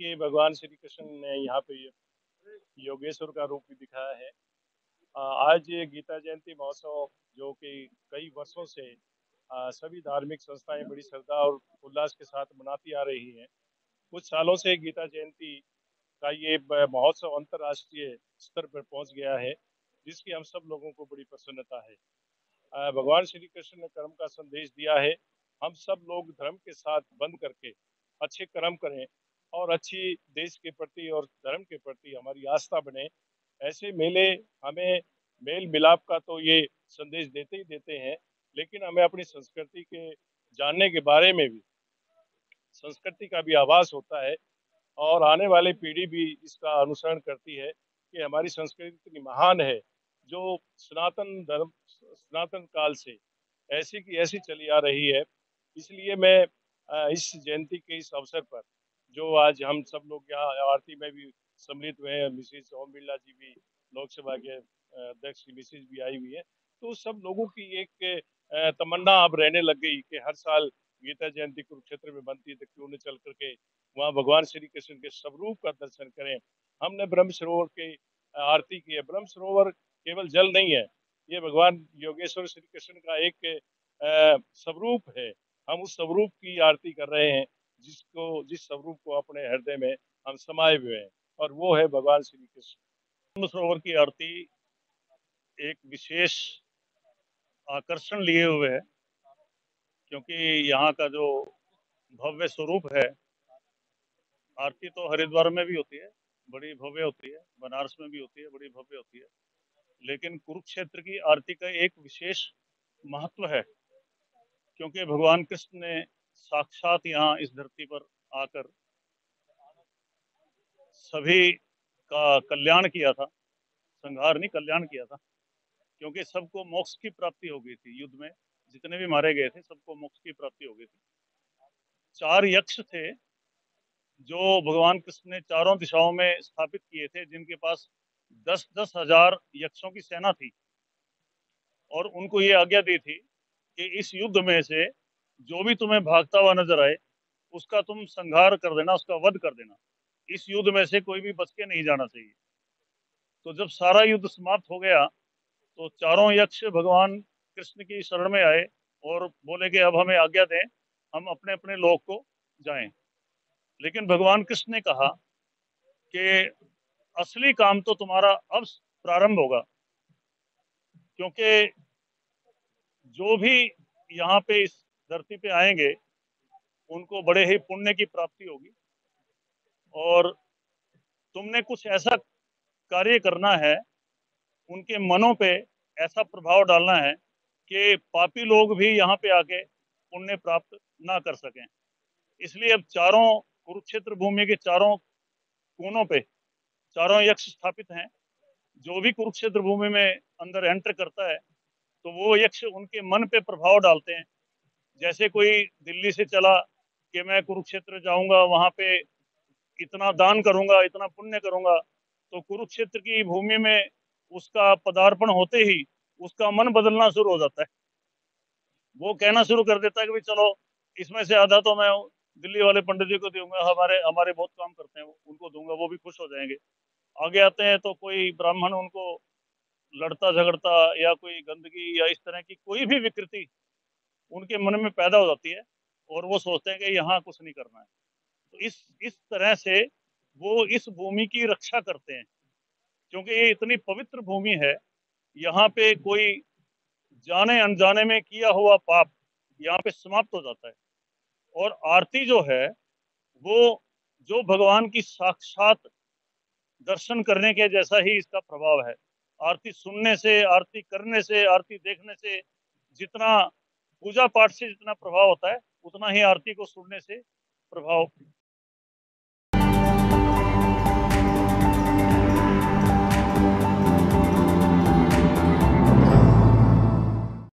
देखिए, भगवान श्री कृष्ण ने यहाँ पे योगेश्वर का रूप भी दिखाया है। आज ये गीता जयंती महोत्सव जो कि कई वर्षों से सभी धार्मिक संस्थाएं बड़ी श्रद्धा और उल्लास के साथ मनाती आ रही हैं। कुछ सालों से गीता जयंती का ये महोत्सव अंतर्राष्ट्रीय स्तर पर पहुंच गया है, जिसकी हम सब लोगों को बड़ी प्रसन्नता है। भगवान श्री कृष्ण ने कर्म का संदेश दिया है। हम सब लोग धर्म के साथ बंध करके अच्छे कर्म करें और अच्छी देश के प्रति और धर्म के प्रति हमारी आस्था बने। ऐसे मेले हमें मेल मिलाप का तो ये संदेश देते ही देते हैं, लेकिन हमें अपनी संस्कृति के जानने के बारे में भी, संस्कृति का भी आभास होता है और आने वाली पीढ़ी भी इसका अनुसरण करती है कि हमारी संस्कृति इतनी महान है, जो सनातन धर्म सनातन काल से ऐसी की ऐसी चली आ रही है। इसलिए मैं इस जयंती के इस अवसर पर, जो आज हम सब लोग यहाँ आरती में भी सम्मिलित हुए हैं, मिसिज ओम बिरला जी भी, लोकसभा के अध्यक्ष मिसिज भी आई हुई है, तो सब लोगों की एक तमन्ना अब रहने लग गई कि हर साल गीता जयंती कुरुक्षेत्र में बनती है, तो क्यों न चल करके वहाँ भगवान श्री कृष्ण के स्वरूप का दर्शन करें। हमने ब्रह्म सरोवर की आरती की है। ब्रह्म सरोवर केवल जल नहीं है, ये भगवान योगेश्वर श्री कृष्ण का एक स्वरूप है। हम उस स्वरूप की आरती कर रहे हैं, जिस स्वरूप को अपने हृदय में हम समाये हुए हैं, और वो है भगवान श्री कृष्ण। ब्रह्म सरोवर की आरती एक विशेष आकर्षण लिए हुए है, क्योंकि यहाँ का जो भव्य स्वरूप है। आरती तो हरिद्वार में भी होती है, बड़ी भव्य होती है, बनारस में भी होती है, बड़ी भव्य होती है, लेकिन कुरुक्षेत्र की आरती का एक विशेष महत्व है, क्योंकि भगवान कृष्ण ने साक्षात यहाँ इस धरती पर आकर सभी का कल्याण किया था। संहार नहीं, कल्याण किया था, क्योंकि सबको मोक्ष की प्राप्ति हो गई थी। युद्ध में जितने भी मारे गए थे, सबको मोक्ष की प्राप्ति हो गई थी। 4 यक्ष थे जो भगवान कृष्ण ने चारों दिशाओं में स्थापित किए थे, जिनके पास 10-10 हजार यक्षों की सेना थी, और उनको ये आज्ञा दी थी कि इस युद्ध में से जो भी तुम्हें भागता हुआ नजर आए, उसका तुम संहार कर देना, उसका वध कर देना। इस युद्ध में से कोई भी बच के नहीं जाना चाहिए। तो जब सारा युद्ध समाप्त हो गया, तो चारों यक्ष भगवान कृष्ण की शरण में आए और बोले कि अब हमें आज्ञा दें, हम अपने अपने लोक को जाएं। लेकिन भगवान कृष्ण ने कहा कि असली काम तो तुम्हारा अब प्रारंभ होगा, क्योंकि जो भी यहाँ पे इस धरती पे आएंगे, उनको बड़े ही पुण्य की प्राप्ति होगी, और तुमने कुछ ऐसा कार्य करना है, उनके मनों पे ऐसा प्रभाव डालना है कि पापी लोग भी यहाँ पे आके पुण्य प्राप्त ना कर सकें। इसलिए अब चारों कुरुक्षेत्र भूमि के चारों कोनों पे चारों यक्ष स्थापित हैं। जो भी कुरुक्षेत्र भूमि में अंदर एंटर करता है, तो वो यक्ष उनके मन पे प्रभाव डालते हैं। जैसे कोई दिल्ली से चला कि मैं कुरुक्षेत्र जाऊंगा, वहां पे इतना दान करूंगा, इतना पुण्य करूंगा, तो कुरुक्षेत्र की भूमि में उसका पदार्पण होते ही उसका मन बदलना शुरू हो जाता है। वो कहना शुरू कर देता है कि भाई चलो, इसमें से आधा तो मैं दिल्ली वाले पंडित जी को दूंगा, हमारे हमारे बहुत काम करते हैं, उनको दूंगा, वो भी खुश हो जाएंगे। आगे आते हैं तो कोई ब्राह्मण उनको लड़ता झगड़ता या कोई गंदगी या इस तरह की कोई भी विकृति उनके मन में पैदा हो जाती है, और वो सोचते हैं कि यहाँ कुछ नहीं करना है। तो इस तरह से वो इस भूमि की रक्षा करते हैं, क्योंकि ये इतनी पवित्र भूमि है। यहाँ पे कोई जाने अनजाने में किया हुआ पाप यहाँ पे समाप्त हो जाता है। और आरती जो है, वो जो भगवान की साक्षात दर्शन करने के जैसा ही इसका प्रभाव है। आरती सुनने से, आरती करने से, आरती देखने से जितना पूजा पाठ से जितना प्रभाव होता है, उतना ही आरती को सुनने से प्रभाव